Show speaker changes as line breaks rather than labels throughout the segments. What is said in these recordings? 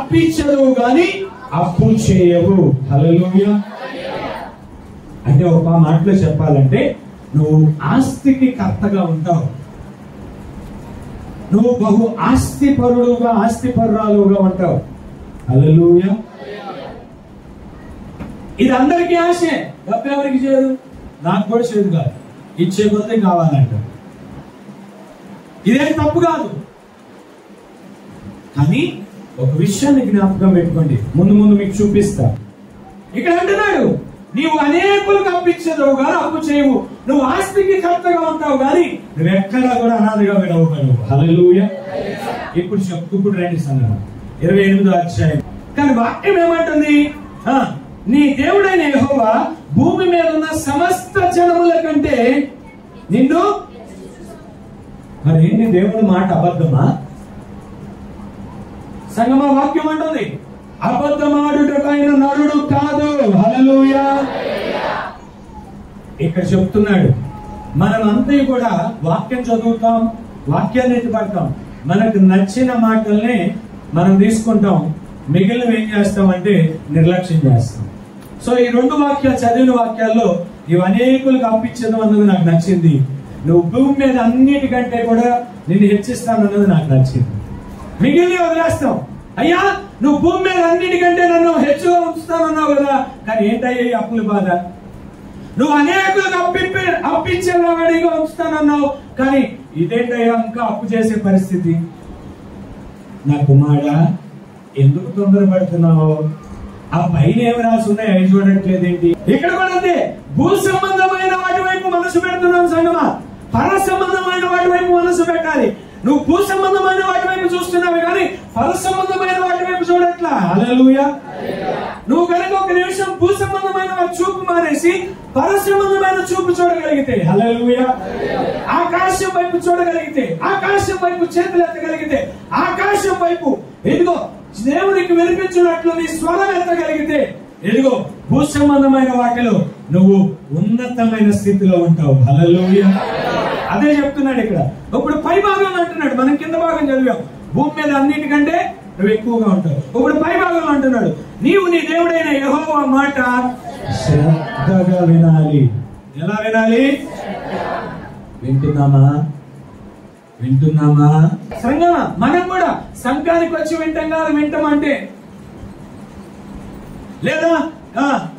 అప్పించదు గాని అప్పు చేయవు. హల్లెలూయా. అంటే ఒక మాటలో చెప్పాలంటే నువ్వు ఆస్తికి కర్తగా ఉంటావు. నువ్వు బహు ఆస్తిపరురాలుగా ఉంటావు. హల్లెలూయా. ఇది అందరికీ ఆశే. డబ్బు ఎవరికి చేయదు? నాకు కూడా చేయదు కాదు. ఇచ్చే కొద్ది కావాలంట. ఇదేం తప్పు కాదు. కానీ ఒక విషయాన్ని జ్ఞాపకం పెట్టుకోండి. ముందు మీకు చూపిస్తా. ఇక్కడ అంటున్నాడు, నీవు అనేకులకు అప్పించదు కానీ అప్పు చేయవు. నువ్వు ఆస్తికి కర్తగా ఉంటావు కానీ నువ్వు ఎక్కడా కూడా అనాథగా విడవవు. హల్లెలూయా. ఇప్పుడు రండి సంగతి 28వ అధ్యాయం. కానీ వాక్యం ఏమంటుంది? నీ దేవుడైన యెహోవా భూమి మీద ఉన్న సమస్త జనముల కంటే నిన్ను. మరి ఏంటి దేవుడి మాట అబద్ధమా? సంగమ వాక్యం అంటుంది అబద్ధమాడుటకైన నరుడు కాదు. హల్లెలూయా. ఇక్కడ చెప్తున్నాడు, మనం అంతా కూడా వాక్యం చదువుతాం, వాక్యాన్ని ఎత్తుపడతాం, మనకు నచ్చిన మాటల్ని మనం తీసుకుంటాం, మిగిలినవి ఏం చేస్తామంటే నిర్లక్ష్యం చేస్తాం. సో ఈ 2 వాక్యాలు చదివిన వాక్యాల్లో ఇవి అనేకులకు అప్పించడం అన్నది నాకు నచ్చింది. నువ్వు భూమి మీద అన్నిటికంటే కూడా నిన్ను హెచ్చిస్తానన్నది నాకు నచ్చింది. మిగిలిన వదిలేస్తాం. అయ్యా నువ్వు భూమి మీద అన్నిటికంటే నన్ను హెచ్చుగా ఉంచుతానన్నావు కదా, కానీ ఏంటయ్యా ఈ అప్పుల బాధ? నువ్వు అనేకులకు అప్పించేవాడిగా ఉంచుతానన్నావు, కానీ ఇదేంటయ్యా ఇంకా అప్పు చేసే పరిస్థితి? నా కుమారుడా, ఎందుకు తొందరపడుతున్నావు? ఆ పైన ఏమి రాసి ఉన్నాయి అవి చూడట్లేదేంటి? ఇక్కడ కూడా అంతే. భూ సంబంధమైన వాటి వైపు మనసు పెడుతున్నావు సంగమా. పర సంబంధమైన వాటి వైపు మనసు పెట్టాలి. నువ్వు భూ సంబంధమైన వాటి వైపు చూస్తున్నావు కానీ పర సంబంధమైన వాటి వైపు చూడట్లా. హల్లెలూయా. నువ్వు కనుక ఒక నిమిషం భూ సంబంధమైన చూపు మానేసి పర సంబంధమైన చూపు చూడగలిగితే, హల్లెలూయా, ఆకాశం వైపు చూడగలిగితే, ఆకాశం వైపు చేతులు ఎత్తగలిగితే, ఆకాశం వైపు ఇదిగో దేవుడికి వినిపించినట్లు నీ స్వరం ఎత్తగలిగితే, ఇదిగో భూ సంబంధమైన వాటిలో నువ్వు ఉన్నతమైన స్థితిలో ఉంటావు. హల్లెలూయా. అదే చెప్తున్నాడు ఇక్కడ. ఇప్పుడు పై భాగం అంటున్నాడు, మనం కింద భాగం చదివాం. భూమి మీద అన్నిటికంటే నువ్వు ఎక్కువగా ఉంటావు. ఇప్పుడు పై భాగంలో అంటున్నాడు, నీవు నీ దేవుడైన యెహోవా మాట శ్రద్ధగా వినాలి. ఎలా వినాలి? వింటున్నామా? సంగమా, మనం కూడా సంఘానికి వచ్చి వింటామంటే, లేదా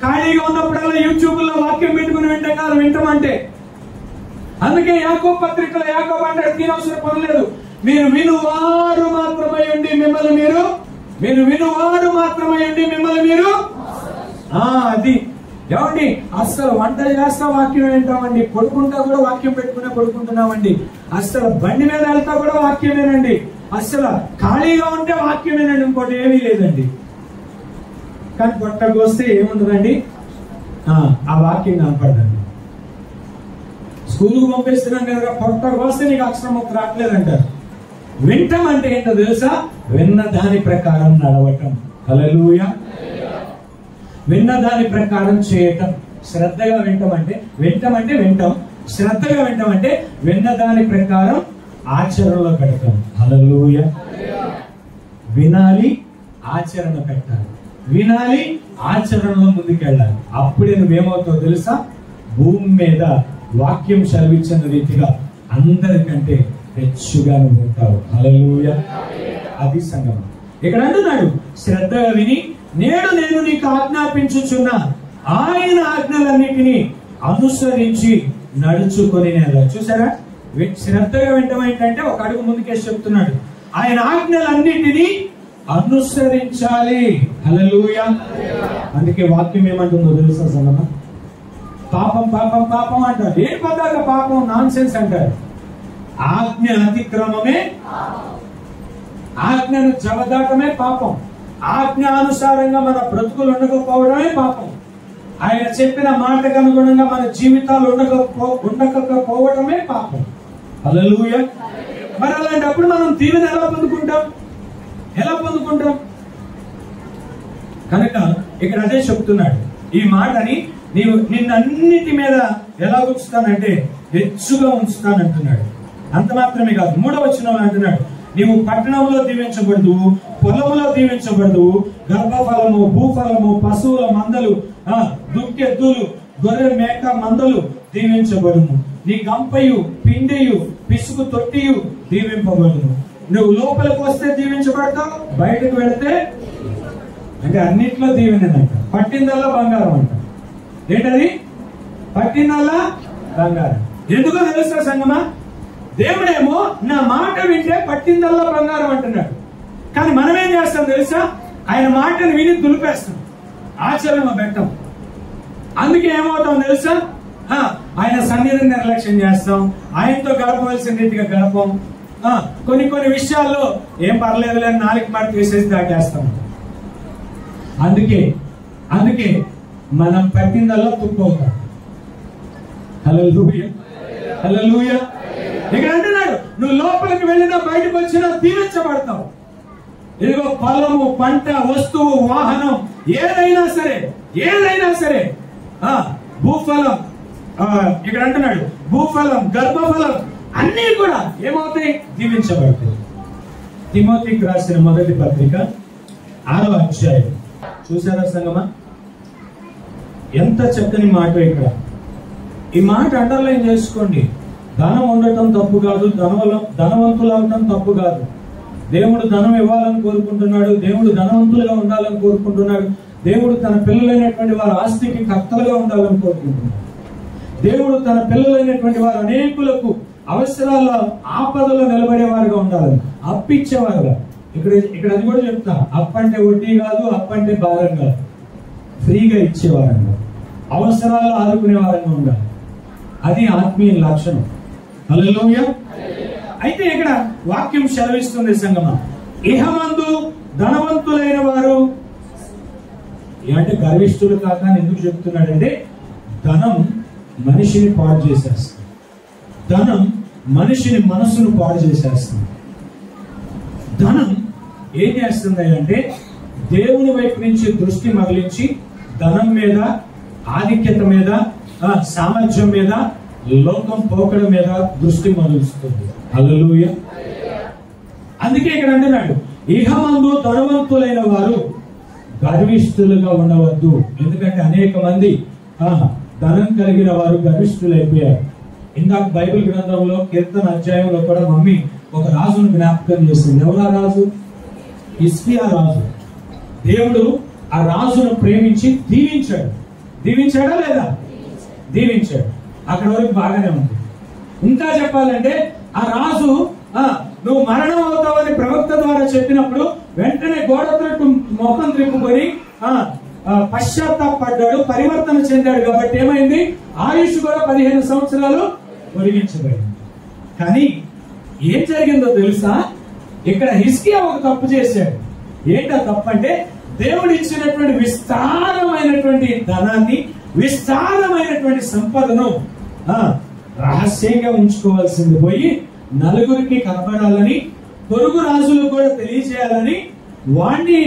ఖాళీగా ఉన్నప్పుడల్లా యూట్యూబ్ లో వాక్యం పెట్టుకుని వింటామంటే. అందుకే యాకోబు పత్రికలో యాకోబు అంటే తినవసరం పనిలేదు. మీరు వినువారు మాత్రమై ఉండి మిమ్మల్ని మీరు అది ఏమండి, అస్సలు వంట చేస్తా వాక్యం వింటామండి, పడుకుంటా కూడా వాక్యం పెట్టుకునే పడుకుంటున్నామండి, అస్సలు బండి మీద వెళ్తా కూడా వాక్యమేనండి, అస్సలు ఖాళీగా ఉంటే వాక్యమేనండి, ఇంకోటి ఏమీ లేదండి. కానీ పొట్టకు వస్తే ఏముండదండి, ఆ వాక్యం కనపడదండి. స్కూల్కు పంపిస్తున్నాం కదా, పొట్టకు వస్తే నీకు అక్షరం ఒక రావట్లేదంటారు. వింటం అంటే ఏంటో తెలుసా? విన్న దాని ప్రకారం నడవటం. హల్లెలూయా. విన్న దాని ప్రకారం చేయటం. శ్రద్ధగా వింటాం. శ్రద్ధగా వింటాం అంటే విన్న దాని ప్రకారం ఆచరణలో పెడతాం. హల్లెలూయా. వినాలి, ఆచరణ పెట్టాలి. వినాలి, ఆచరణలో ముందుకెళ్ళాలి. అప్పుడే నువ్వేమవుతావు తెలుసా? భూమి మీద వాక్యం సెలవిచ్చిన రీతిగా అందరికంటే హెచ్చుగా నువ్వు ఉంటావు. హల్లెలూయా. అది సంగమం. ఇక్కడ అంటున్నాడు, శ్రద్ధగా విని నేడు నేను నీకు ఆజ్ఞాపించుచున్న ఆయన ఆజ్ఞలన్నిటినీ అనుసరించి నడుచుకొని నేల. చూసారా, శ్రద్ధగా వింటం ఏంటంటే ఒక అడుగు ముందుకేసి చెప్తున్నాడు. ఆయన ఆజ్ఞలన్నిటినీ అనుసరించాలి. హల్లెలూయా. అందుకే వాక్యం ఏమంటుందో తెలుసా సంగమా? పాపం పాపం పాపం అంటారు. ఏ పదాక పాపం నాన్ సెన్స్ అంటారు. ఆజ్ఞ అతిక్రమమే, ఆజ్ఞను జవదాటమే పాపం. ఆజ్ఞానుసారంగా మన బ్రతుకులు ఉండకపోవడమే పాపం. ఆయన చెప్పిన మాటకు అనుగుణంగా మన జీవితాలు ఉండకపోవడమే పాపం. హల్లెలూయా. మరి అలాంటప్పుడు మనం దీవెన ఎలా పొందుకుంటాం? కనుక ఇక్కడ అదే చెప్తున్నాడు. ఈ మాటని నిన్నన్నిటి మీద ఎలా ఉంచుతానంటే హెచ్చుగా ఉంచుతానంటున్నాడు. అంత మాత్రమే కాదు, 3వ వచనంలో అంటున్నాడు, నీవు పట్టణంలో దీవించబడదు, పొలములో దీవించబడదు, గర్భఫలము, భూఫలము, పశువుల మందలు, దుక్కెద్దులు, గొర్రె మేక మందలు దీవించబడును. నీ గంపయు, పిండియు, పిసుకు తొట్టియు దీవింపబడును. నువ్వు లోపలికి వస్తే దీవించబడతావు, బయటకు వెళితే అంటే అన్నిట్లో దీవెనంట. పట్టిందల్లా బంగారం అంట. ఏంటది? పట్టిందల్లా బంగారం. ఎందుకో తెలుసా సంగమా? దేవుడేమో నా మాట వింటే పట్టిందల్లా బంగారం అంటున్నాడు. కానీ మనం ఏం చేస్తాం తెలుసా? ఆయన మాటను విని దులిపేస్తాం, ఆచరణ పెట్టాం. అందుకే ఏమవుతాం తెలుసా? ఆయన సన్నిధిని నిర్లక్ష్యం చేస్తాం, ఆయనతో గడపవలసిన రీతిగా గడపం. కొన్ని విషయాల్లో ఏం పర్లేదు లేని నాలుగు మాట తీసేసి దాటేస్తాం. అందుకే మనం పట్టిందల్లా తుప్పవుతాం. హల్లెలూయా, హల్లెలూయా. ఇక్కడ అంటున్నాడు, నువ్వు లోపలికి వెళ్ళినా బయటకు వచ్చినా దీవించబడతావు. ఇదిగో పొలము, పంట, వస్తువు, వాహనం ఏదైనా సరే భూఫలం, ఇక్కడ అంటున్నాడు భూఫలం, గర్భఫలం అన్ని కూడా ఏమవుతాయి? దీవించబడతాయి. తిమోతికి రాసిన మొదటి పత్రిక 6వ అధ్యాయం చూసారా సంగమా? ఎంత చక్కని మాట. ఇక్కడ ఈ మాట అండర్లైన్ చేసుకోండి. ధనం ఉండటం తప్పు కాదు, ధనవంతులు అవటం తప్పు కాదు. దేవుడు ధనం ఇవ్వాలని కోరుకుంటున్నాడు, దేవుడు ధనవంతులుగా ఉండాలని కోరుకుంటున్నాడు, దేవుడు తన పిల్లలైనటువంటి వారి ఆస్తికి కర్తలుగా ఉండాలని కోరుకుంటున్నాడు. దేవుడు తన పిల్లలైనటువంటి వారు అనేకులకు అవసరాల్లో, ఆపదలో నిలబడేవారుగా ఉండాలని, అప్పిచ్చేవారుగా. ఇక్కడ అది కూడా చెప్తా, అప్పంటే వడ్డీ కాదు, అప్పంటే భారం కాదు, ఫ్రీగా ఇచ్చేవారంగా, అవసరాల్లో ఆదుకునే వారంగా ఉండాలి. అది ఆత్మీయ లక్షణం. హల్లెలూయా. అయితే ఇక్కడ వాక్యం సెలవిస్తుంది సంగమా, ఇహమందు ధనవంతులైన వారు అంటే గర్విష్ఠులు కాక ఎందుకు చెప్తున్నాడంటే, ధనం మనిషిని పాడు చేసేస్తుంది, ధనం మనిషిని మనసును పాడు చేసేస్తుంది. ధనం ఏం చేస్తుంది అంటే దేవుని వైపు నుంచి దృష్టి మరలించి ధనం మీద, ఆధిక్యత మీద, సామర్థ్యం మీద, లోకం పోకడ మీద దృష్టి మరలుస్తుంది. హల్లెలూయా. అందుకే ఇక్కడ అంటున్నాడు, ఇహమందు ధనవంతులైన వారు గర్విష్ఠులుగా ఉండవద్దు. ఎందుకంటే అనేక మంది ధనం కలిగిన వారు గర్విష్ఠులైపోయారు. ఇందాక బైబిల్ గ్రంథంలో కీర్తన అధ్యాయంలో కూడా మమ్మీ ఒక రాజును జ్ఞాపకం చేస్తుంది. ఎవరా రాజు? హిజ్కియా రాజు. దేవుడు ఆ రాజును ప్రేమించి దీవించాడు. దీవించాడా లేదా? దీవించాడు. అక్కడ వరకు బాగానే ఉంది. ఇంకా చెప్పాలంటే ఆ రాజు నువ్వు మరణం అవుతావని ప్రవక్త ద్వారా చెప్పినప్పుడు వెంటనే గోడ తట్టు ముఖం త్రిప్పుకొని పశ్చాత్తాపడ్డాడు, పరివర్తన చెందాడు. కాబట్టి ఏమైంది? ఆయుష్ కూడా 15 సంవత్సరాలు పొడిగించబడింది. కానీ ఏం జరిగిందో తెలుసా? ఇక్కడ హిజ్కియా ఒక తప్పు చేశాడు. ఏంటో తప్పు అంటే, దేవుడు ఇచ్చినటువంటి విస్తారమైనటువంటి ధనాన్ని, విస్తారమైనటువంటి సంపదను రహస్యంగా ఉంచుకోవాల్సింది పోయి నలుగురికి కనపడాలని, పొరుగు రాజులు కూడా తెలియజేయాలని వాణ్ణి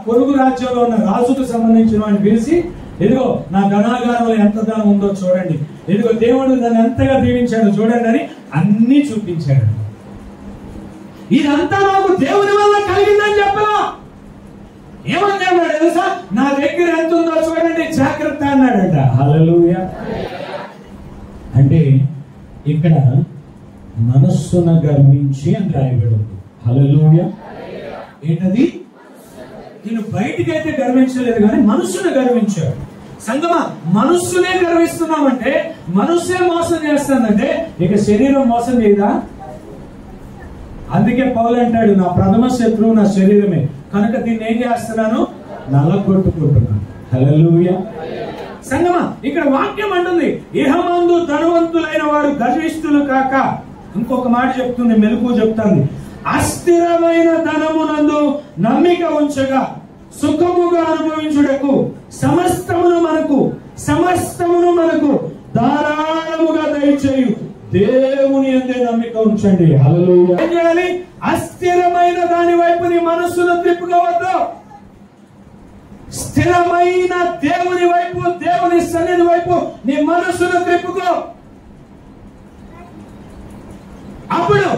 పొరుగు రాజ్యంలో ఉన్న రాజుకు సంబంధించిన వాడిని పిలిచి, ఇదిగో నా ధనాగారంలో ఎంత ధనం ఉందో చూడండి, ఇదిగో దేవుడు నన్ను ఎంతగా దీవించాడో చూడండి అని అన్ని చూపించాడు. ఇదంతా నాకు దేవుని వల్ల కలిగిందని చెప్పలా. ఏమని అన్నాడు తెలుసా? నా దగ్గర ఎంత ఉందో చూడండి, జాగ్రత్త అన్నాడట. హల్లెలూయా. అంటే ఇక్కడ మనస్సున గర్వించి అని రాయబడింది. హల్లెలూయా. ఏంటది? నేను బయటికైతే గర్వించలేదు కానీ మనస్సును గర్వించాడు. సంగమా, మనస్సునే గర్విస్తున్నామంటే, మనస్సే మోసం చేస్తానంటే ఇక శరీరం మోసం చేయదా? అందుకే పౌలు అంటాడు, నా ప్రథమ శత్రువు నా శరీరమే, కనుక దీన్ని ఏం చేస్తున్నాను? నల్లగొట్టుకుంటున్నాను. హల్లెలూయా. సంగమా, ఇక్కడ వాక్యం అంటుంది, ఇహమందు ధనవంతులైన వారు గర్విష్ఠులు కాక, ఇంకొక మాట చెప్తుంది, మెలకువ చెప్తాంది, అస్థిరమైన ధనమునందు నమ్మిక ఉంచగా సుఖముగా అనుభవించుటకు సమస్తమును మనకు ధారాళముగా దయచేయు దేవుని యందే నమ్మిక ఉంచండి. హల్లెలూయా. ఏం చేయాలి? అస్థిరమైన దాని వైపు నీ మనస్సును త్రిప్పుకోవద్దు. స్థిరమైన దేవుని వైపు, దేవుని సన్నిధి వైపు నీ మనస్సును త్రిప్పుకో. అప్పుడు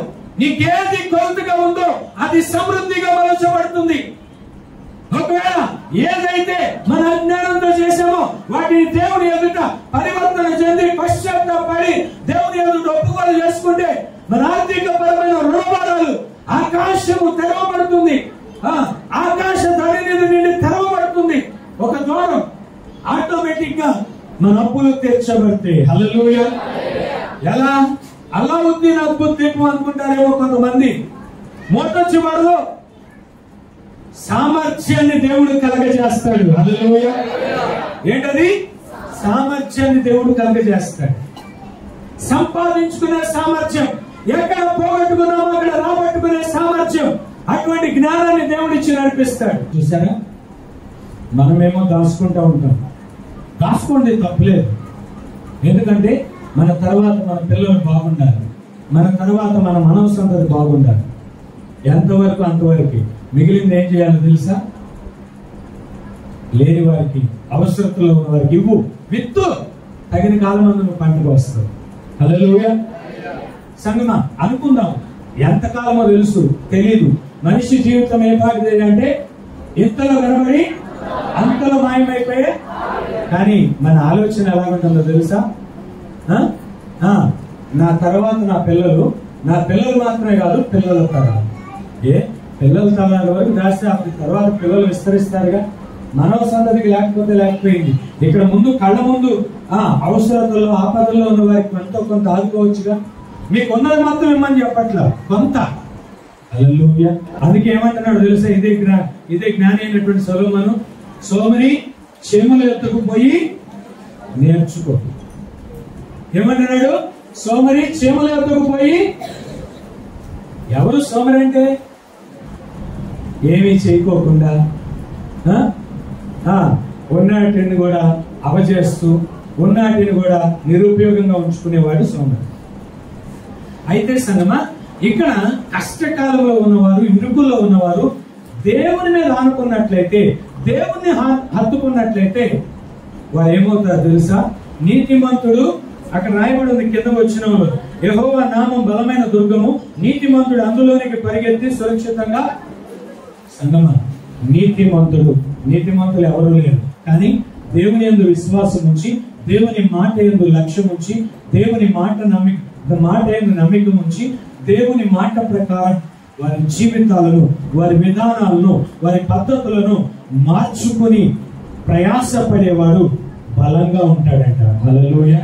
నీకేది కొరతగా ఉందో అది సమృద్ధిగా మలచబడుతుంది. ఒకవేళ ఏదైతే మన అజ్ఞానంతో చేశామో వాటిని దేవుని ఎదుట పరివర్తన చెంది పశ్చాత్తాపడి దేవుని ఎదుట ఒప్పుకోలు చేసుకుంటే మన ఆర్థిక పరమైన రుణభారాలు ఆకాశము తెరవబడుతుంది. ఆకాశ ధరణి నుండి తెరవబడుతుంది. ఒక ద్వారం ఆటోమేటిక్ గా మన అప్పులు తీర్చబడతాయి. హల్లెలూయా. ఎలా? అల్లావుద్దీన్ అద్భుత దీపం అనుకుంటారేమో కొంతమంది. మొట్టమొదటిలో సామర్థ్యాన్ని దేవుడు కలగజేస్తాడు. హల్లెలూయా. ఏంటది? సామర్థ్యాన్ని దేవుడు కలగజేస్తాడు. సంపాదించుకునే సామర్థ్యం, ఎక్కడ పోగొట్టుకున్నామో అక్కడ రాబట్టుకునే సామర్థ్యం, అటువంటి జ్ఞానాన్ని దేవుడు ఇచ్చి నడిపిస్తాడు. చూసారా? మనమేమో దాచుకుంటూ ఉంటాం. దాచుకోండి, తప్పులేదు. ఎందుకంటే మన తర్వాత మన పిల్లలు బాగుండాలి, మన తర్వాత మన మనవ సంతతి బాగుండాలి. ఎంతవరకు అంతవరకు. మిగిలింది ఏం చేయాలో తెలుసా? లేని వారికి, అవసరతలో ఉన్న వారికి ఇవ్వు. విత్తు, తగిన కాలం నువ్వు పంటకు వస్తావు. హల్లెలూయా. సంగమా, అనుకుందాం. ఎంతకాలమో తెలుసు, తెలీదు. మనిషి జీవితం ఏ పాటిది అంటే ఇంతలో కనబడి అంతలో మాయమైపోయే. కానీ మన ఆలోచన ఎలా ఉంటుందో తెలుసా? నా తర్వాత నా పిల్లలు మాత్రమే కాదు, పిల్లల తరాలు. పిల్లల తరాల వరకు రాస్తే అప్పటి తర్వాత పిల్లలు విస్తరిస్తారుగా. మనవ సంతతికి లేకపోతే లేకపోయింది. ఇక్కడ ముందు కళ్ళ ముందు అవసరతల్లో ఆపదల్లో ఉన్న వారికి ఎంతో కొంత ఆదుకోవచ్చుగా. మీకు ఉన్నది మాత్రం ఇమ్మని చెప్పట్లా, కొంత. హల్లెలూయా. అందుకే ఏమంటున్నాడు తెలుసా? ఇదే జ్ఞాని అయినటువంటి సొలొమోను, సోమరి చెముల ఎత్తుకు పోయి నేర్చుకో. ఏమంటున్నాడు? సోమరి చెముల ఎత్తుకు పోయి. ఎవరు సోమరి అంటే? ఏమీ చేయకోకుండా ఉన్నాటిని కూడా అవచేస్తూ, ఉన్నాటిని కూడా నిరుపయోగంగా ఉంచుకునేవాడు సోమరి. అయితే సంగమా, ఇక్కడ కష్టకాలంలో ఉన్నవారు, ఇరుకుల్లో ఉన్నవారు దేవుని మీద ఆనుకున్నట్లయితే, దేవుణ్ణి హత్తుకున్నట్లయితే వారు ఏమవుతారు తెలుసా? నీతిమంతుడు, అక్కడ రాయబడి ఉంది కింద వచ్చిన వాళ్ళు, యెహోవా నామం బలమైన దుర్గము, నీతిమంతుడు అందులోనికి పరిగెత్తి సురక్షితంగా. సంగమా, నీతిమంతులు ఎవరు లేరు. కానీ దేవుని యందు విశ్వాసం ఉంచి, దేవుని మాట యందు లక్ష్యం ఉంచి, దేవుని మాట యందు నమ్మిక ఉంచి, దేవుని మాట ప్రకారం వారి జీవితాలను, వారి విధానాలను, వారి పద్ధతులను మార్చుకుని ప్రయాసపడేవాడు బలంగా ఉంటాడంట. హల్లెలూయా.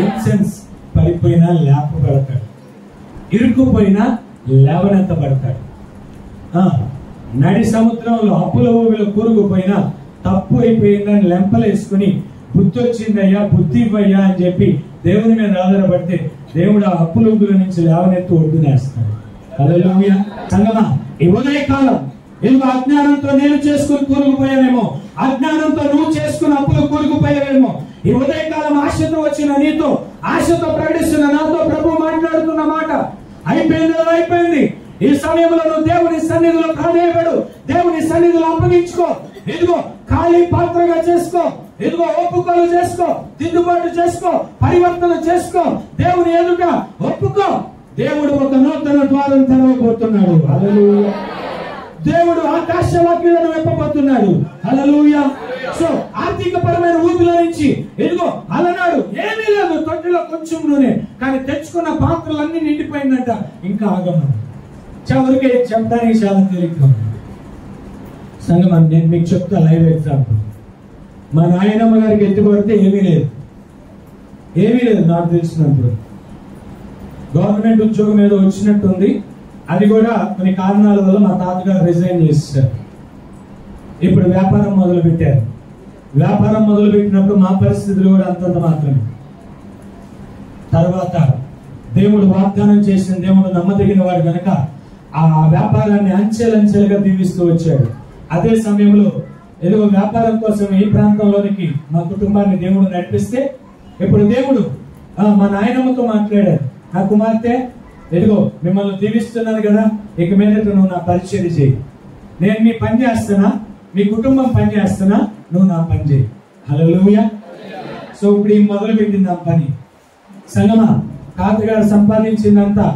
ఇన్సెన్స్ పడిపోయినా లేపబడతాడు, ఇరుక్కుపోయినా లేవనెత్తబడతాడు. నడి సముద్రంలో అప్పుల ఊబిలో కూరుకుపోయినా తప్పు అయిపోయిందని లెంపలేసుకుని బుద్ధి వచ్చిందయ్యా, బుద్ధి ఇవ్వయ్యా అని చెప్పి దేవుని మీద ఆధారపడితే దేవుడు ఆ అప్పుల ఊబిల నుంచి లేవనెత్తి ఒడ్డునేస్తాడు. హల్లెలూయా. సంగమా, ఈ ఉదయకాలం ఎందుకు అజ్ఞానంతో నేను చేసుకుని కూరుకుపోయానేమో, అజ్ఞానంతో నువ్వు చేసుకుని అప్పులు కూరుకుపోయావేమో. ఈ ఉదయకాలం ఆశతో వచ్చిన నీతో, ఆశతో ప్రకటిస్తున్న నాతో ప్రభు మాట్లాడుతున్న మాట, అయిపోయింది. ఈ సమయంలో నువ్వు దేవుని సన్నిధిలో ప్రాణేయబడు, దేవుని సన్నిధిలో అప్పగించుకో. ఇదిగో ఖాళీ పాత్రగా చేసుకో, ఇదిగో ఒప్పుకోలు చేసుకో, దిద్దుబాటు చేసుకో, పరివర్తన చేసుకో. దేవుని ఎదుట ఒప్పుకో. దేవుడు ఒక నూతన ద్వారం తెరవబోతున్నాడు. హల్లెలూయా. దేవుడు ఆకాశ వాక్యాలను వెప్పబోతున్నాడు. హల్లెలూయా. సో ఆర్థిక పరమైన ఊపిలో నుంచి ఇదిగో అలనాడు ఏమీ లేదు, తొట్టిలో కొంచెం నూనె, కానీ తెచ్చుకున్న పాత్రలన్నీ నిండిపోయిందంట. ఇంకా ఆగమనం చివరికి చెప్పడానికి చాలా తేలిక. సంగమా, నేను మీకు చెప్తా లైవ్ ఎగ్జాంపుల్. మా నాయనమ్మ గారికి ఎత్తుకొడితే ఏమీ లేదు నాకు తెలిసినప్పుడు. గవర్నమెంట్ ఉద్యోగం ఏదో వచ్చినట్టుంది, అది కూడా కొన్ని కారణాల వల్ల మా తాతగారు రిజైన్ చేశారు. ఇప్పుడు వ్యాపారం మొదలు పెట్టారు. వ్యాపారం మొదలు పెట్టినప్పుడు మా పరిస్థితులు కూడా అంతంత మాత్రమే. తర్వాత దేవుడు వాగ్దానం చేసిన దేవుడు నమ్మదగిన వాడు కనుక ఆ వ్యాపారాన్ని అంచెలంచెలుగా దీవిస్తూ వచ్చాడు. అదే సమయంలో ఏదో వ్యాపారం కోసం ఈ ప్రాంతంలోనికి మా కుటుంబాన్ని దేవుడు నడిపిస్తే, ఇప్పుడు దేవుడు మా నాయనమ్మతో మాట్లాడాడు, నా కుమార్తె ఎదుగో మిమ్మల్ని దీవిస్తున్నాను కదా, ఇక మీదట నువ్వు నా పరిచయం చేయి. నేను మీ పని చేస్తున్నా, మీ కుటుంబం పని చేస్తున్నా, నువ్వు నా పని చేయి. హల్లెలూయా. సో ఇప్పుడు ఈ మొదలు పెట్టింది ఆ పని. సంగమా, తాతగారు సంపాదించిందంతా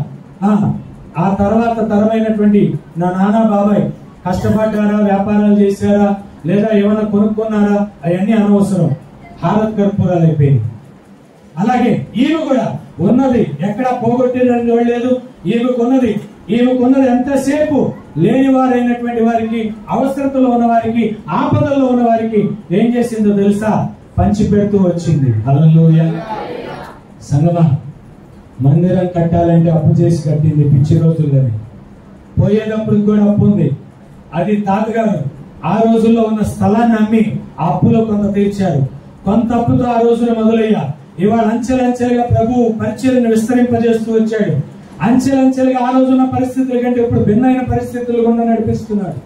ఆ తర్వాత తరమైనటువంటి నా నాన్న బాబాయ్ కష్టపడ్డారా, వ్యాపారాలు చేశారా, లేదా ఏమైనా కొనుక్కున్నారా, అవన్నీ అనవసరం. హారత్ కర్పూరాలు అయిపోయింది. అలాగే ఈమె కూడా ఉన్నది ఎక్కడ పోగొట్టిన లేదు. ఈమెకున్నది ఎంతసేపు లేని వారైనటువంటి వారికి, అవసరతలో ఉన్న వారికి, ఆపదల్లో ఉన్న వారికి ఏం చేసిందో తెలుసా? పంచి పెడుతూ వచ్చింది. హల్లెలూయా. సంగమా, మందిరం కట్టాలంటే అప్పు చేసి కట్టింది పిచ్చి రోజుల్లోనే. పోయేటప్పుడు కూడా అప్పు ఉంది. అది తాతగారు ఆ రోజుల్లో ఉన్న స్థలాన్ని అమ్మి ఆ అప్పులో కొంత తీర్చారు. కొంత అప్పుతో ఆ రోజున మొదలయ్యా. ఇవాళ అంచెలంచెలుగా ప్రభు పరిచర్యను విస్తరింపజేస్తూ వచ్చాడు. అంచెలంచెలుగా ఆ రోజున్న పరిస్థితుల కంటే ఇప్పుడు భిన్నమైన పరిస్థితులు గుండా నడిపిస్తున్నాడు.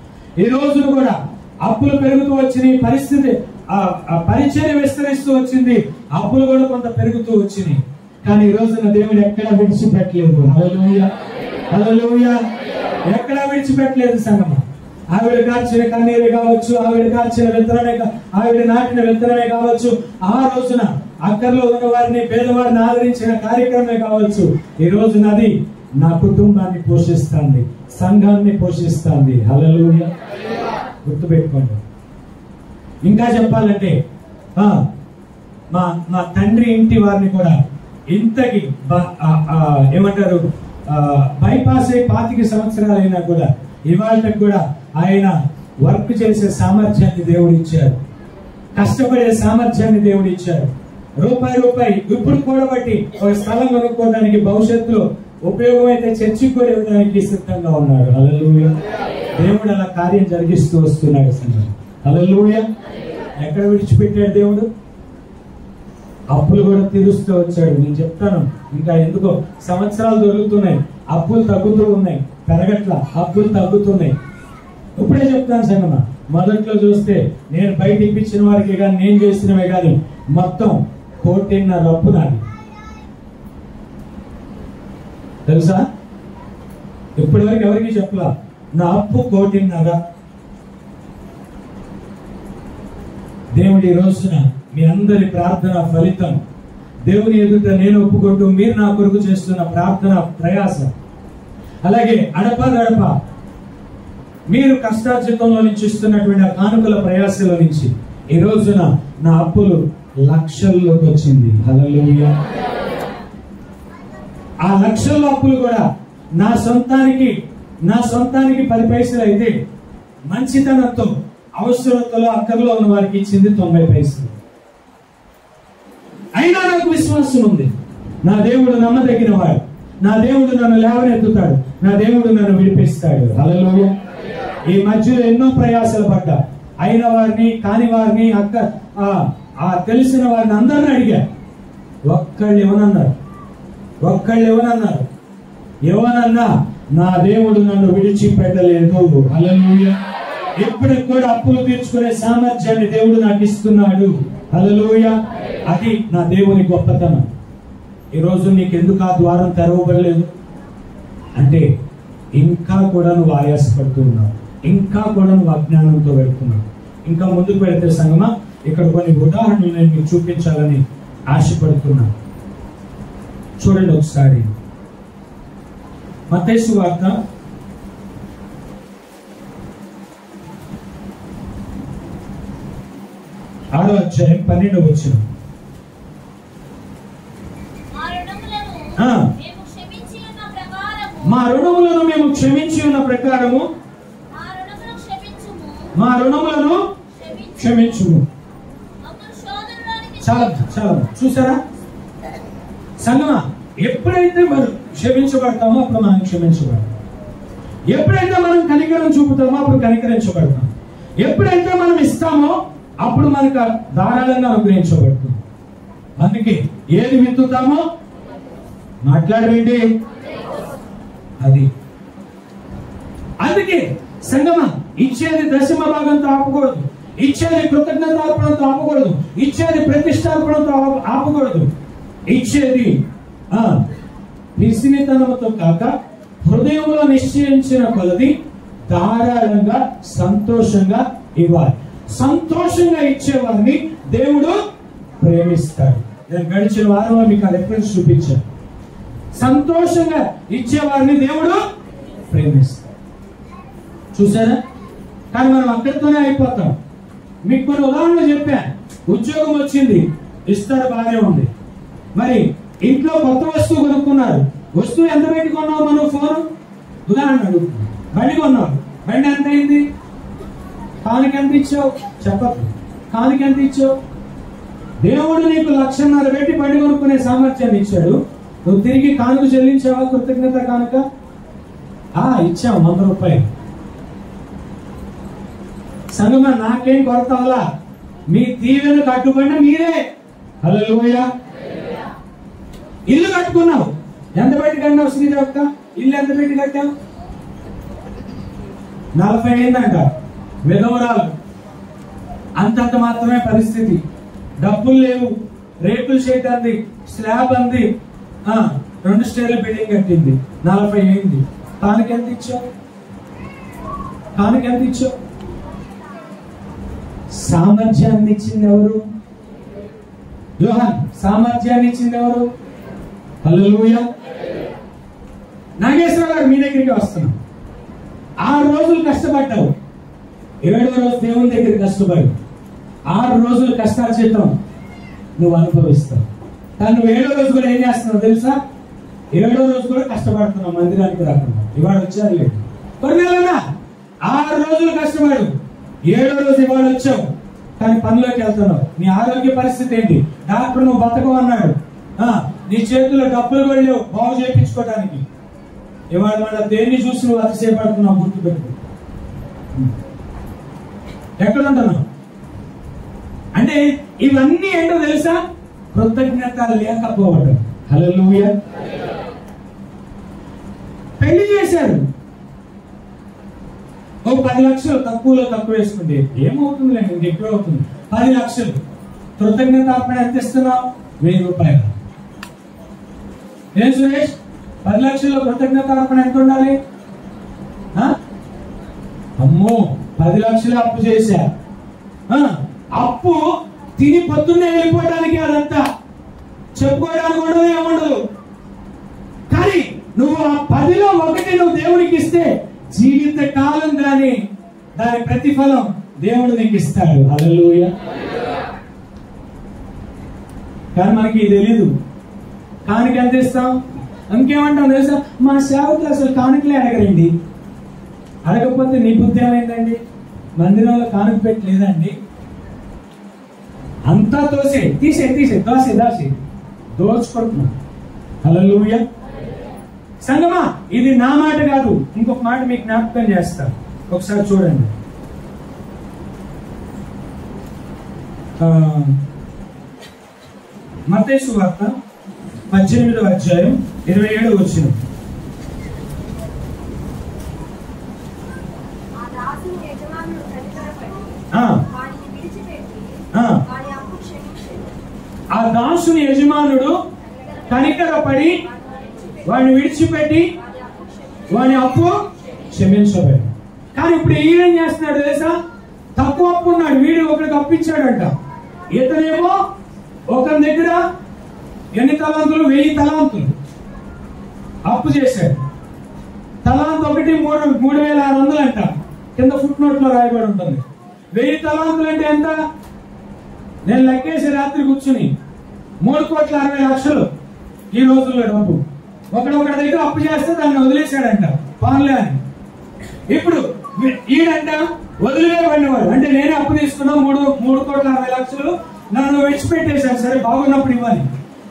ఈ రోజున కూడా అప్పులు పెరుగుతూ వచ్చినాయి. పరిస్థితి పరిచర్య విస్తరిస్తూ వచ్చింది. అప్పులు కూడా కొంత పెరుగుతూ వచ్చినాయి. కానీ ఈ రోజున దేవుడు ఎక్కడా విడిచిపెట్టలేదు. హల్లెలూయా, హల్లెలూయా. ఎక్కడా విడిచిపెట్టలేదు సంగమా. ఆవిడ కార్చిన కన్నీరు కావచ్చు, ఆవిడ కార్చిన విత్తనమే, ఆవిడ నాటిన విత్తనమే కావచ్చు, ఆ రోజున అక్కర్లో ఉన్న వారిని, పేదవారిని ఆదరించిన కార్యక్రమమే కావచ్చు, ఈ రోజున అది నా కుటుంబాన్ని పోషిస్తుంది, సంఘాన్ని పోషిస్తుంది. హల్లెలూయా. గుర్తుపెట్టుకోండి. ఇంకా చెప్పాలంటే మా తండ్రి ఇంటి వారిని కూడా ఇంతకి ఏమంటారు, బైపాస్ అయి 25 సంవత్సరాలైనా కూడా ఇవాళకి కూడా ఆయన వర్క్ చేసే సామర్థ్యాన్ని దేవుడు ఇచ్చారు. కష్టపడే సామర్థ్యాన్ని దేవుడు ఇచ్చారు. రూపాయి ఇప్పుడు కూడబట్టి ఒక స్థలం కొనుక్కోవడానికి, భవిష్యత్తులో ఉపయోగమైతే చర్చికి కూడా ఇవ్వడానికి సిద్ధంగా ఉన్నారు. హల్లెలూయా. దేవుడు అలా కార్యం జరిగిస్తూ వస్తున్నాడు. హల్లెలూయా. ఎక్కడ విడిచిపెట్టాడు దేవుడు? అప్పులు కూడా తీరుస్తూ వచ్చాడు. నేను చెప్తాను, ఇంకా ఎందుకో సంవత్సరాలు దొరుకుతున్నాయి, అప్పులు తగ్గుతూ ఉన్నాయి, పెరగట్ల, అప్పులు తగ్గుతున్నాయి. ఇప్పుడే చెప్తాను సంగమా, మొదట్లో చూస్తే నేను బయట ఇప్పించిన వారికి కానీ, నేను చేసినవే కానీ మొత్తం 1.5 అప్పు నాది. తెలుసా? ఇప్పటి వరకు ఎవరికి చెప్పలా. నా అప్పు 1.5. దేవుడి ఈ రోజున మీ అందరి ప్రార్థన ఫలితం దేవుని ఎదుట నేను ఒప్పుకుంటూ మీరు నా కొరకు చేస్తున్న ప్రార్థన ప్రయాసం, అలాగే అడప మీరు కష్టార్జితంలో నుంచి ఇస్తున్నటువంటి ఆ కానుకల ప్రయాసంలో నుంచి ఈ రోజున నా అప్పులు లక్షల్లోకి వచ్చింది. హల్లెలూయా. ఆ లక్షల్లో అప్పులు కూడా నా సొంతానికి 10 పైసలు అయితే మంచితనంతో అవసరతలో అక్కర్లో ఉన్న వారికి ఇచ్చింది 90 పైసలు. అయినా నాకు విశ్వాసం ఉంది. నా దేవుడు నమ్మదగిన వాడు. నా దేవుడు నన్ను లేవనెత్తుతాడు. నా దేవుడు నన్ను విడిపిస్తాడు. హల్లెలూయా. ఈ మధ్యలో ఎన్నో ప్రయాసాలు పడ్డా, అయిన వారిని, కాని వారిని, తెలిసిన వారిని అందరిని అడిగా. ఒక్కళ్ళు ఏమనన్నా నా దేవుడు నన్ను విడిచిపెట్టలేదు. హల్లెలూయా. ఇప్పటికి కూడా అప్పులు తీర్చుకునే సామర్థ్యాన్ని దేవుడు నాకు ఇస్తున్నాడు. హల్లెలూయా. అది నా దేవుని గొప్పతనం. ఈరోజు నీకు ఎందుకు ఆ ద్వారం తెరవబడలేదు అంటే ఇంకా కూడా నువ్వు ఆయాసపడుతూ ఉన్నావు, ఇంకా కూడా నువ్వు అజ్ఞానంతో వెళ్తున్నావు. ఇంకా ముందుకు వెళితే సంగమా, ఇక్కడ కొన్ని ఉదాహరణలు నేను మీకు చూపించాలని ఆశపడుతున్నాను. చూడండి ఒకసారి. మత్తయి సువార్త 6వ అధ్యాయం 12వ వచనం. మా రుణములను మేము క్షమించి ఉన్న ప్రకారము మా రుణములను క్షమించుము. చాలా చూసారా సంగమా, ఎప్పుడైతే మనం క్షమించబడతామో అప్పుడు మనం క్షమించబడతాం. ఎప్పుడైతే మనం కనికరం చూపుతామో అప్పుడు కనికరించబడతాం. ఎప్పుడైతే మనం ఇస్తామో అప్పుడు మనకు ధారాళంగా అనుగ్రహించబడుతుంది. అందుకే ఏది విత్తుతామో మాట్లాడవేంటి అది. అందుకే సంగమా, ఇచ్చేది 10వ భాగంతో ఆపకూడదు, ఇచ్చేది కృతజ్ఞతార్పణతో ఆపకూడదు, ఇచ్చేది ప్రతిష్టార్పణతో ఆపకూడదు. ఇచ్చేది నిశ్చితనముతో కాక హృదయంలో నిశ్చయించిన కొలది ధారాళంగా సంతోషంగా ఇవ్వాలి. సంతోషంగా ఇచ్చేవారిని దేవుడు ప్రేమిస్తాడు. నేను గడిచిన వారంలో మీకు ఆ రిఫరెన్స్ చూపించాను. సంతోషంగా ఇచ్చేవారిని దేవుడు ప్రేమిస్తాడు. చూసారా? కానీ మనం అక్కడితోనే అయిపోతాం. మీకు కొన్ని ఉదాహరణలు చెప్పాను. ఉద్యోగం వచ్చింది, ఇస్తారు, బాగానే ఉంది. మరి ఇంట్లో కొత్త వస్తువు కొనుక్కున్నారు. వస్తువు ఎంత పెట్టి కొన్నావు? మనం ఫోన్ ఉదాహరణ అడుగుతున్నాం. బండి కొన్నావు, బండి ఎంత అయింది? కానుక ఎంత ఇచ్చావు? చెప్పదు. కానుక ఎంత ఇచ్చావు? దేవుడు నీకు 1,50,000 పెట్టి బండి కొనుక్కునే సామర్థ్యాన్ని ఇచ్చాడు. నువ్వు తిరిగి కానుక చెల్లించావా? కృతజ్ఞత కానుక ఇచ్చావు 100 రూపాయలు. సంగమా, నాకేం కొరత అవ్వలా. మీ దీవెన కట్టుబడిన మీరే. హల్లెలూయా. ఇల్లు కట్టుకున్నావు, ఎంత పెట్టి కట్టావు? శ్రీదేవక్క, ఇల్లు ఎంత పెట్టి కట్టావు? 40 అయిందంట. విధవరాలు, అంతంత మాత్రమే పరిస్థితి. డబ్బులు లేవు, రేకుల షెడ్ అంది, స్లాబ్ అంది, 2 స్టేర్ల బిల్డింగ్ కట్టింది, 40 అయింది. కానుక ఎంత ఇచ్చావు? కానుక ఎంత ఇచ్చావు? సామర్థ్యాన్ని ఇచ్చింది ఎవరు? యోహాన్. సామర్థ్యాన్ని ఇచ్చింది ఎవరు? హల్లెలూయా. నాగేశ్వర గారు, మీ దగ్గరికి వస్తున్నాం. 6 రోజులు కష్టపడ్డావు, 7వ రోజు దేవుని దగ్గర కష్టపడి 6 రోజులు కష్టార్జితం నువ్వు అనుభవిస్తావు. కానీ నువ్వు 7వ రోజు కూడా ఏం చేస్తున్నావు తెలుసా? 7వ రోజు కూడా కష్టపడుతున్నావు మందిరానికి రాకుండా. ఇవాళ వచ్చారు లేదు, కొన్ని నెలనా 6 రోజులు కష్టపడు, 7వ రోజు ఇవాళ వచ్చావు, కానీ పనిలోకి వెళ్తున్నావు. నీ ఆరోగ్య పరిస్థితి ఏంటి? డాక్టర్ నువ్వు బతకవు అన్నాడు. నీ చేతుల్లో డబ్బులు కూడా లేవు బాగు చేయించుకోవడానికి. ఇవాళ మన దేన్ని చూసి నువ్వు అతిశయపడుతున్నావు? గుర్తుపెట్టు. ఎక్కడ ఉంటున్నావు అంటే ఇవన్నీ ఏంటో తెలుసా? కృతజ్ఞత లేకపోవడం. హల్లెలూయా. పెళ్లి చేశారు, ఓ 10 లక్షలు తక్కువలో తక్కువ వేసుకుంటే ఏమవుతుంది? ఎక్కువ అవుతుంది. 10 లక్షలు కృతజ్ఞత అర్పణ ఎంత ఇస్తున్నావు? 1000 రూపాయలు. ఏం సురేష్, 10 లక్షల్లో కృతజ్ఞత అర్పణ ఎంత ఉండాలి? అమ్మో, 10 లక్షలు అప్పు చేశా. అప్పు తిని పొద్దున్నే వెళ్ళిపోవడానికి, అదంతా చెప్పుకోవడానికి ఉండదు, ఏముండదు. కానీ నువ్వు ఆ 10లో 1 నువ్వు దేవునికి ఇస్తే జీవిత కాలం దాని ప్రతిఫలం దేవుడు నీకు ఇస్తాడు. హల్లెలూయా. కానీ మనకి తెలీదు. కానుక ఎంత ఇస్తాం? ఇంకేమంటాం తెలుసా? మా సేవకులు అసలు కానుకలే అడగరండి. అడగకపోతే నీ బుద్ధి ఏమైందండి? మందిరంలో కానుక పెట్టలేదండి. అంతా తీసే దాసి దోచుకుంటున్నా. హల్లెలూయా. సంగమా, ఇది నా మాట కాదు, ఇంకొక మాట మీకు జ్ఞాపకం చేస్తా. ఒకసారి చూడండి. మత్తయి సువార్త 18వ అధ్యాయం 27వ వచనం. ఆ దాసుని యజమానుడు కనికరపడి వాడిని విడిచిపెట్టి వాని అప్పు క్షమించబడి. కానీ ఇప్పుడు ఈయన చేస్తున్నాడు తెలుసా? తక్కువ అప్పు ఉన్నాడు, వీడు ఒకరికి అప్పిచ్చాడంట. ఇతనేమో ఒకరి దగ్గర ఎన్ని తలాంతులు? 1000 తలాంతులు అప్పు చేశాడు. తలాంతు ఒకటి 3,600 అంట. కింద ఫుట్ నోట్ లో రాయబడి ఉంటుంది. 1000 తలాంతులు అంటే ఎంత? నేను లెక్కేసి రాత్రి కూర్చుని 3,60,00,000 ఈ రోజుల్లో డబ్బు. ఒకటి దగ్గర అప్పు చేస్తే దాన్ని వదిలేశాడంట, పాన్లే అని. ఇప్పుడు ఈడంట వదిలివేయబడినవాడు. అంటే నేనే అప్పు తీసుకున్నా 3,60,00,000 నన్ను విడిచిపెట్టేశాను. సరే, బాగున్నప్పుడు ఇవ్వాలి.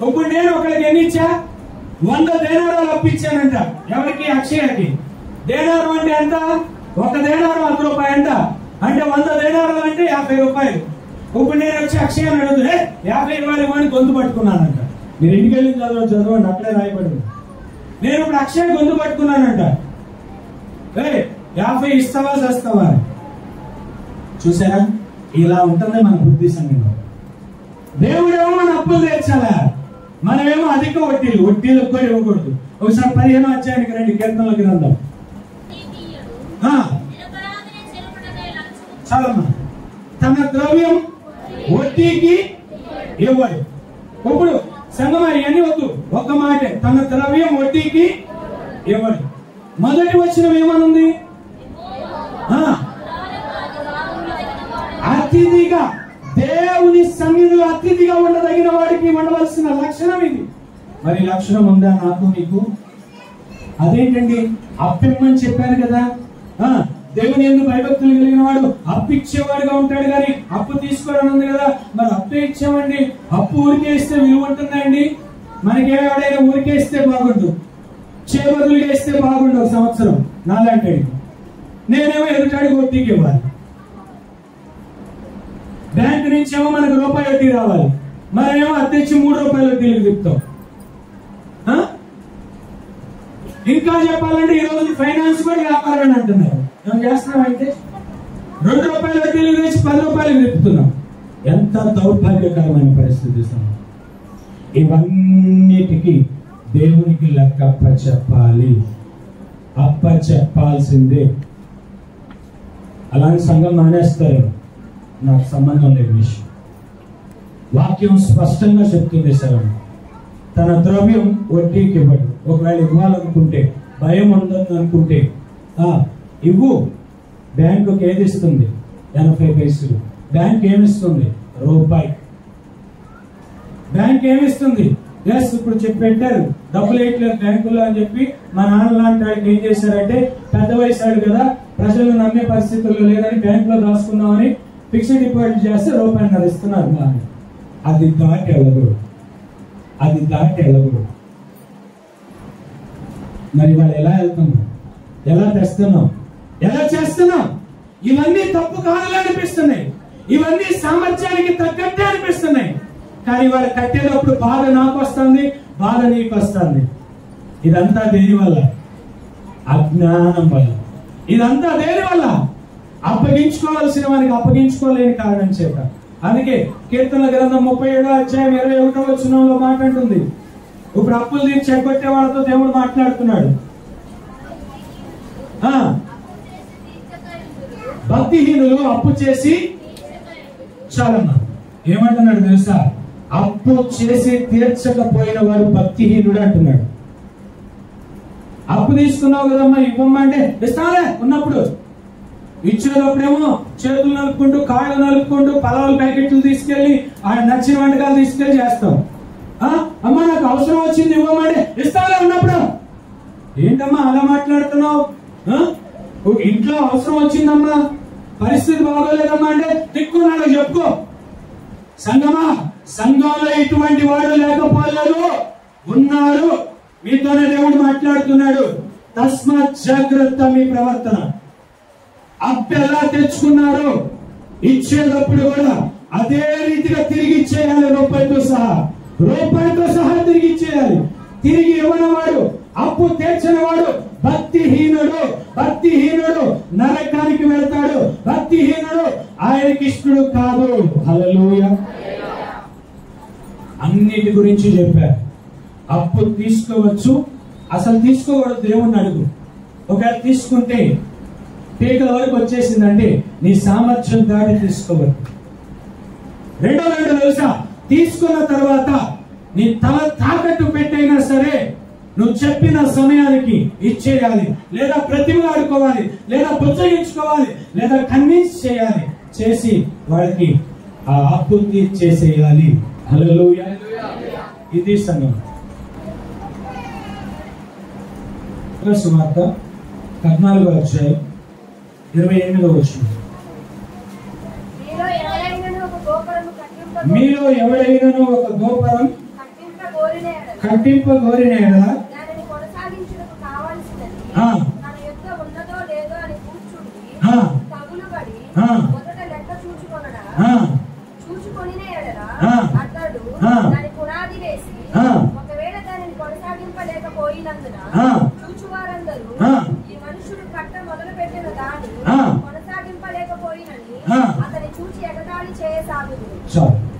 ఇప్పుడు నేను ఒకరికి ఎన్ని ఇచ్చా? 100 దేనారాలు అప్పిచ్చానంట. ఎవరికి? అక్షయకి. దేనారం అంటే ఎంత? 1 దేనారం 100 రూపాయలు అంట. అంటే 100 దేనారాలు అంటే 50 రూపాయలు. ఇప్పుడు నేను వచ్చి అక్షయ అని అడుగుతుంది, 50 రూపాయలు అని గొంతు పట్టుకున్నానంట. మీరు ఇంటికి వెళ్ళి చదవండి, అక్కడే రాయబడింది. నేను ఇప్పుడు అక్షయ గొంతు పట్టుకున్నానంట. 50 ఇస్తావా చేస్తావా? చూసారా? ఇలా ఉంటుంది మన బుద్ధి సంఘంలో. దేవుడేమో మన అప్పులు తీర్చాలా, మనమేమో అధిక వడ్డీలు కూడా ఇవ్వకూడదు. ఒకసారి 15వ అధ్యాయానికి రండి, కీర్తనల గ్రంథం. చాలమ్మా. తన ద్రవ్యం వడ్డీకి ఇవ్వడు. ఇప్పుడు సంగమా ఇవన్నీ వద్దు, ఒక్క మాట. తన ద్రవ్యం వడ్డీకి ఇవ్వడు. మొదటి వచనం ఏమనుంది? అతిథిగా, దేవుని సన్నిధిలో అతిథిగా ఉండదగిన వాడికి ఉండవలసిన లక్షణం ఇది. మరి లక్షణం ఉందా నాకు మీకు? అదేంటండి? అప్పిమ్మని చెప్పారు కదా. దేవుని యందు భయభక్తులు కలిగిన వాడు అప్పు ఇచ్చేవాడుగా ఉంటాడు కానీ అప్పు తీసుకోవడం ఉంది కదా. మరి అప్పే ఇచ్చామండి, అప్పు ఊరికే ఇస్తే విలువ ఉంటుందండి? మనకేవాడైనా ఊరికే ఇస్తే బాగుండు, చేబదులుగా ఇస్తే బాగుండు. ఒక సంవత్సరం నాలాంటి నేనేమో ఎదుటాడికి వడ్డీకి ఇవ్వాలి. బ్యాంకు నుంచి ఏమో మనకు రూపాయి వడ్డీ రావాలి, మరేమో అద్దెచ్చి 3 రూపాయల వడ్డీలకు తిప్పుతాం. ఇంకా చెప్పాలంటే ఈ రోజు ఫైనాన్స్ కూడా వ్యాపారం అంటున్నారు. ఏం చేస్తున్నామంటే 2 రూపాయల వడ్డీలు వేసి 10 రూపాయలు తిప్పుతున్నాం. ఎంత దౌర్భాగ్యకరమైన పరిస్థితి. ఇవన్నిటికీ దేవునికి లెక్క అప్పచెప్పాలి, అప్పచెప్పాల్సిందే. అలాంటి సంఘం మానేస్తారు, నాకు సంబంధం లేని విషయం. వాక్యం స్పష్టంగా చెప్తుంది. సార్, తన ద్రవ్యం వడ్డీకి ఇవ్వడు. ఒకవేళ ఇవ్వాలనుకుంటే, భయం ఉందని అనుకుంటే ఇవ్వు. బ్యాంకుకి ఏది ఇస్తుంది? 80 పైసలు. బ్యాంక్ ఏమిస్తుంది? రూపాయి. బ్యాంక్ ఏమిస్తుంది? ఎస్, ఇప్పుడు పెట్టారు డబ్బులు వేయట్లేదు బ్యాంకుల్లో అని చెప్పి మా నాన్న లాంటి వాడికి ఏం చేశారంటే, పెద్ద వయసాడు కదా, ప్రజలు నమ్మే పరిస్థితుల్లో లేదని బ్యాంకులో దాచుకుందామని ఫిక్స్డ్ డిపాజిట్ చేస్తే ₹1.5 ఇస్తున్నారు. అది దాటి వెళ్ళకూడదు, అది దాటి వెళ్ళకూడదు. మరి వాళ్ళు ఎలా వెళ్తున్నాం, ఎలా తెస్తున్నాం, ఎలా చేస్తున్నాం? ఇవన్నీ తప్పు కాదులే అనిపిస్తున్నాయి, ఇవన్నీ సామర్థ్యానికి తగ్గట్టే అనిపిస్తున్నాయి. కానీ వాళ్ళు కట్టేటప్పుడు బాధ నాకు వస్తుంది, బాధ నీకు వస్తుంది. ఇదంతా దేని వల్ల? అజ్ఞానం వల్ల. ఇదంతా దేని వల్ల? అప్పగించుకోవాల్సిన వారికి అప్పగించుకోలేని కారణం చేత. అందుకే కీర్తనల గ్రంథం 37వ అధ్యాయం 21వ వచనంలో మాట అంటుంది, ఇప్పుడు అప్పులు తీర్చి చెక్కొట్టే వాళ్ళతో దేవుడు మాట్లాడుతున్నాడు. భక్తిహీనులు అప్పు చేసి చాలమ్మా ఏమంటున్నాడు తెలుసా? అప్పు చేసి తీర్చకపోయిన వారు భక్తిహీనుడు అంటున్నాడు. అప్పు తీసుకున్నావు కదమ్మా, ఇవ్వమంటే ఇస్తానే ఉన్నప్పుడు, ఇచ్చేటప్పుడేమో చేతులు నలుపుకుంటూ కాళ్ళు నలుపుకుంటూ పలావుల ప్యాకెట్లు తీసుకెళ్లి ఆయన నచ్చిన వంటకాలు తీసుకెళ్లి చేస్తాం. అమ్మా నాకు అవసరం వచ్చింది ఇవ్వమంటే ఇస్తానే ఉన్నప్పుడు. ఏంటమ్మా అలా మాట్లాడుతున్నావు? ఇంట్లో అవసరం వచ్చిందమ్మా, పరిస్థితి బాగోలేదమ్మా అంటే దిక్కున్నాడు చెప్పుకో. సంఘమా, సంఘంలో ఇటువంటి వాడు లేకపోలేదు, ఉన్నారు. మీతోనే దేవుడు మాట్లాడుతున్నాడు. తస్మాత్ జాగ్రత్త మీ ప్రవర్తన. అప్పు ఎలా తెచ్చుకున్నారు, ఇచ్చేటప్పుడు కూడా అదే రీతిగా తిరిగి ఇచ్చేయాలి. రూపాయితో సహా తిరిగి ఇచ్చేయాలి. తిరిగి ఇవ్వనవాడు, అప్పు తెచ్చనివాడు భక్తిహీనుడు. భక్తిహీనుడు నరకానికి వెళ్తాడు. భక్తిహీనుడు ఆయనకి ఇష్టడు కాదు. హల్లెలూయా. అన్నిటి గురించి చెప్పారు. అప్పు తీసుకోవచ్చు, అసలు తీసుకోకూడదు. దేవుణ్ణి అడుగు. ఒకవేళ తీసుకుంటే పీకల వరకు వచ్చేసిందంటే నీ సామర్థ్యం దాటి తీసుకోవద్దు. రెండో తెలుసా? తీసుకున్న తర్వాత నీ తల తాకట్టు పెట్టైనా సరే నువ్వు చెప్పిన సమయానికి ఇచ్చేయాలి, లేదా ప్రతిమలాడుకోవాలి, లేదా పుచ్చగించుకోవాలి, లేదా కన్విన్స్ చేయాలి. చేసి వాడికి ఆ అప్పు తీర్చేసేయాలి. హల్లెలూయా. ఇది సంఘం. సువార్త 14వ అధ్యాయం 28వ వచనం. మీలో ఎవడైనను ఒక గోపురం కట్టింపగోరిన యెడల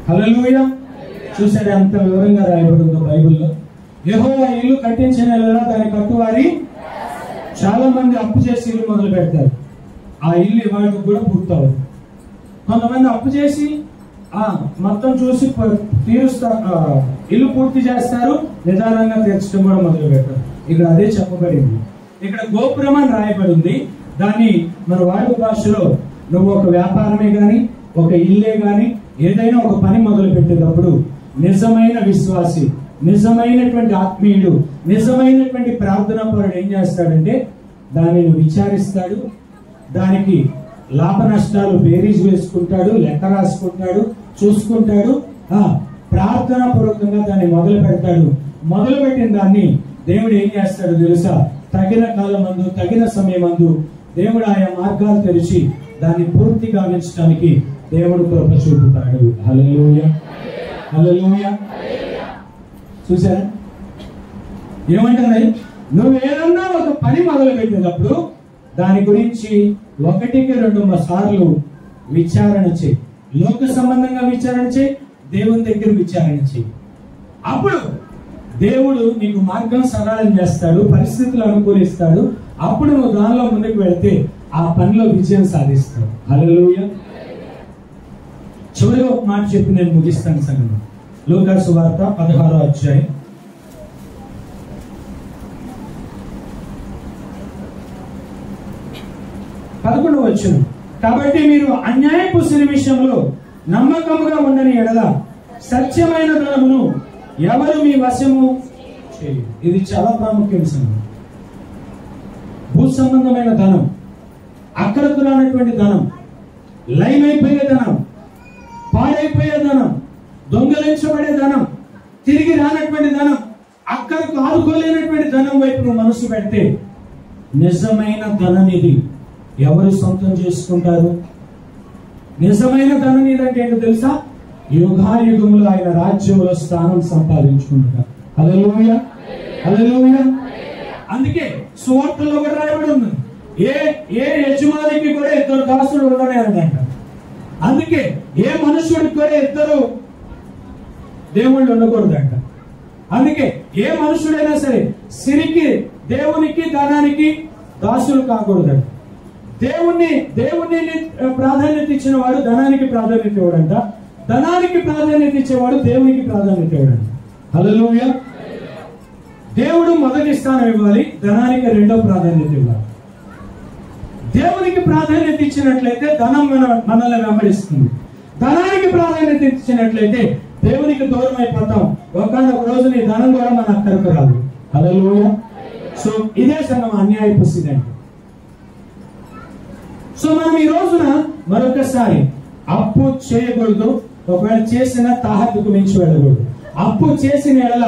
హల్లెలూయా. చూసారా ఎంత వివరంగా రాయబడిందో బైబిల్లో. యెహోవా ఇల్లు కట్టించిన దాని కట్టువారి. చాలా మంది అప్పు చేసి ఇల్లు మొదలు పెడతారు, ఆ ఇల్లు ఇవాళకు కూడా పూర్తవు. కొంతమంది అప్పు చేసి మొత్తం చూసి ఇల్లు పూర్తి చేస్తారు, నిదానంగా తీర్చడం కూడా మొదలు పెడతారు. ఇక్కడ అదే చెప్పబడింది. ఇక్కడ గోపురం అని రాయబడి ఉంది. దాన్ని మన వాడుక భాషలో నువ్వు ఒక వ్యాపారమే గాని, ఒక ఇల్లే గాని, ఏదైనా ఒక పని మొదలు పెట్టేటప్పుడు నిజమైన విశ్వాసి, నిజమైనటువంటి ఆత్మీయుడు, నిజమైనటువంటి ప్రార్థనా పరుడు ఏం చేస్తాడంటే దానిని విచారిస్తాడు, దానికి లాభ నష్టాలు బేరీజ్ వేసుకుంటాడు, లెక్క రాసుకుంటాడు, చూసుకుంటాడు, ప్రార్థనా పూర్వకంగా దాన్ని మొదలు పెడతాడు. మొదలు పెట్టిన దాన్ని దేవుడు ఏం చేస్తాడు తెలుసా? తగిన కాలమందు, తగిన సమయమందు దేవుడు ఆయా మార్గాలు తెరిచి దాన్ని పూర్తి గావించడానికి దేవుడు కృప చూపుతాడు. హల్లెలూయా, హల్లెలూయా. చూసారా ఏమంటారు? నువ్వు ఏదన్నా ఒక పని మొదలు పెట్టేటప్పుడు దాని గురించి 1-2 సార్లు విచారణ చేయి. లోక సంబంధంగా విచారణ చేయి, దేవుని దగ్గర విచారణ చేయి. అప్పుడు దేవుడు నీకు మార్గం సరళం చేస్తాడు, పరిస్థితులు అనుకూలిస్తాడు. అప్పుడు నువ్వు దానిలో ముందుకు వెళితే ఆ పనిలో విజయం సాధిస్తావు. హల్లెలూయా. చివరిగా ఒక మాట చెప్పి నేను ముగిస్తాను సంగతి. లూకా సువార్త 16వ అధ్యాయం 11వ వచనం. కాబట్టి మీరు అన్యాయపు సిరి విషయంలో నమ్మకముగా ఉండని ఎడల సత్యమైన ధనమును ఎవరు మీ వశము చేయరు. ఇది చాలా ప్రాముఖ్యమైన సంగతి. భూ సంబంధమైన ధనం, అక్కడకు రానటువంటి ధనం, లైన్ అయిపోయే ధనం, పాడైపోయే ధనం, దొంగలించబడే ధనం, తిరిగి రానటువంటి ధనం, అక్కడకు ఆదుకోలేనటువంటి ధనం వైపు నువ్వు మనసు పెడితే నిజమైన ధననిధి ఎవరు సొంతం చేసుకుంటారు? నిజమైన ధననిధి అంటే ఏంటో తెలుసా? యుగాయుగములు ఆయన రాజ్యంలో స్థానం సంపాదించుకుంటారు. హల్లెలూయా, హల్లెలూయా. అందుకే సువార్తల్లో కూడా రాయబడి ఉంది, ఏ యజమానికి కూడా 2 దాసులు ఉండనే అన్నమాట. అందుకే ఏ మనుషుడికి కూడా 2 దేవుళ్ళు ఉండకూడదంట. అందుకే ఏ మనుషుడైనా సరే సిరికి, దేవునికి, ధనానికి దాసులు కాకూడదంట. దేవుణ్ణి ప్రాధాన్యత ఇచ్చిన వాడు ధనానికి ప్రాధాన్యత ఇవ్వడంట, ధనానికి ప్రాధాన్యత ఇచ్చేవాడు దేవునికి ప్రాధాన్యత ఇవ్వడంట. హల్లెలూయా. దేవుడు మొదటి స్థానం ఇవ్వాలి, ధనానికి 2వ ప్రాధాన్యత ఇవ్వాలి. దేవునికి ప్రాధాన్యత ఇచ్చినట్లయితే ధనం మనల్ని వెంబడిస్తుంది. ధనానికి ప్రాధాన్యత ఇచ్చినట్లయితే దేవునికి దూరం అయిపోతాం. ఒకనొక రోజు నీ ధనం కూడా మన అక్కడికి రాదు. హల్లెలూయా. సో ఇదే సంగం అన్యాయపు స్థితి అంటే. సో మనం ఈ రోజున మరొకసారి అప్పు చేయకూడదు. ఒకవేళ చేసిన తాహతుకు మించి వెళ్ళకూడదు. అప్పు చేసిన ఎడల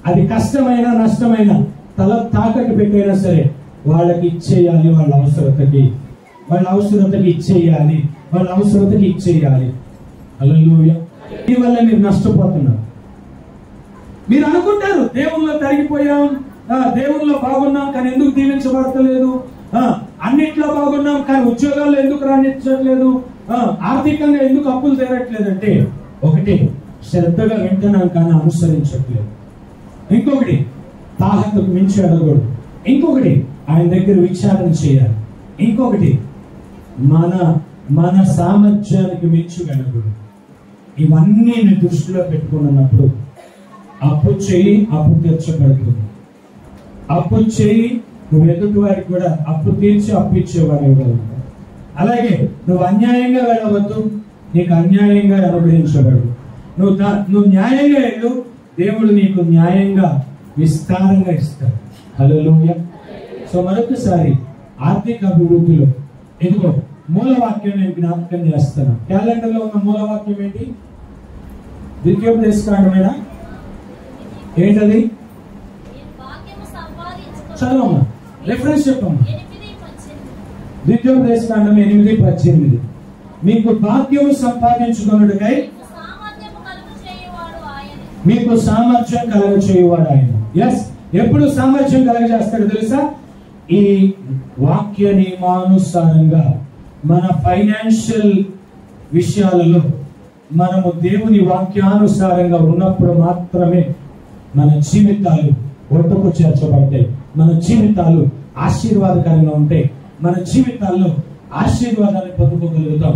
అది కష్టమైన, నష్టమైన, తల తాకట్టు పెట్టైనా సరే వాళ్ళకి ఇచ్చేయాలి. వాళ్ళ అవసరతకి ఇచ్చేయాలి. హల్లెలూయా. దీనివల్ల మీరు నష్టపోతున్నారు. మీరు అనుకుంటారు దేవుల్లో తరిగిపోయాం, దేవుల్లో బాగున్నాం కానీ ఎందుకు దీవించబడతలేదు, అన్నిట్లో బాగున్నాం కానీ ఉద్యోగాల్లో ఎందుకు రాణించట్లేదు, ఆర్థికంగా ఎందుకు అప్పులు తీరట్లేదంటే ఒకటి శ్రద్ధగా వింటున్నాం కానీ అనుసరించట్లేదు. ఇంకొకటి తాహతుకు మించి అడగకూడదు. ఇంకొకటి ఆయన దగ్గర విచారణ చేయాలి. ఇంకొకటి మన సామర్థ్యానికి మించి వెళ్ళకూడదు. ఇవన్నీ నీ దృష్టిలో పెట్టుకున్నప్పుడు అప్పు చేయి, అప్పు తీర్చబడుతుంది. అప్పు చేయి, నువ్వు ఎదుటి వారికి కూడా అప్పు తీర్చి అప్పు ఇచ్చేవారు ఇవ్వగలవు. అలాగే నువ్వు అన్యాయంగా వెళ్ళవద్దు, నీకు అన్యాయంగా అనుగ్రహించబడు. నువ్వు న్యాయంగా వెళ్ళు, దేవుడు నీకు న్యాయంగా విస్తారంగా ఇస్తాడు. హల్లెలూయా. సో మరొకసారి ఆర్థిక అభివృద్ధిలో ఇదిగో మూలవాక్యం నేను జ్ఞాపకం చేస్తాను. క్యాలెండర్ లో ఉన్న మూలవాక్యం ఏంటి? ద్వితీయోపదేశకాండమైన ఏంటది? చదవమ్మా, రిఫరెన్స్ చెప్పమ్మా. ద్వితీయోపదేశకాండం 8:18. మీకు భాగ్యం సంపాదించుకొనుటకై మీకు సామర్థ్యం కలగచేయువాడు ఆయన. ఎస్, ఎప్పుడు సామర్థ్యం కలగజేస్తాడు తెలుసా? ఈ వాక్య నియమానుసారంగా మన ఫైనాన్షియల్ విషయాలలో మనము దేవుని వాక్యానుసారంగా ఉన్నప్పుడు మాత్రమే మన జీవితాలు ఒట్టుకు చేర్చబడతాయి. మన జీవితాలు ఆశీర్వాదకరంగా ఉంటాయి. మన జీవితాల్లో ఆశీర్వాదాన్ని పొందుకోగలుగుతాం.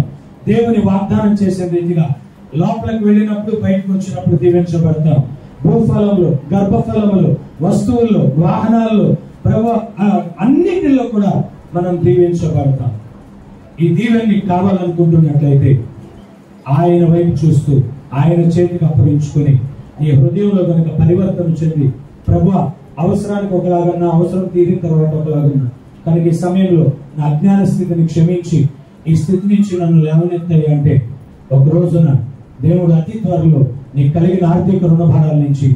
దేవుని వాగ్దానం చేసే రీతిగా లోపలికి వెళ్ళినప్పుడు బయటకు వచ్చినప్పుడు దీవించబడతాం. భూఫలములు, గర్భఫలములు, వస్తువుల్లో, వాహనాల్లో, ప్రభు అన్నిటిలో కూడా మనం దీవించబడతాం. ఈ దీవెన్ని కావాలనుకుంటున్నట్లయితే ఆయన వైపు చూస్తూ ఆయన చేతికి అప్పగించుకొని నీ హృదయంలో కనుక పరివర్తన చెంది, ప్రభు అవసరానికి ఒకలాగన్నా, అవసరం తీరిన తర్వాత ఒకలాగన్నా, కనుక ఈ సమయంలో నా అజ్ఞాన స్థితిని క్షమించి ఈ స్థితి నుంచి నన్ను లేవనెత్తాయి అంటే ఒక రోజున దేవుడు అతి త్వరలో నీకు కలిగిన ఆర్థిక రుణభారాల నుంచి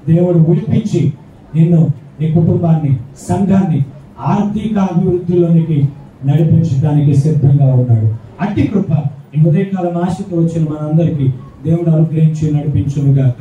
దేవుడు విడిపించి నిన్ను, నీ కుటుంబాన్ని, సంఘాన్ని ఆర్థిక అభివృద్ధిలోనికి నడిపించడానికి సిద్ధంగా ఉన్నాడు. అట్టి కృప ఈ ఉదయకాలం ఆశతో వచ్చిన మనందరికీ దేవుడు అనుగ్రహించి నడిపించునుగాక.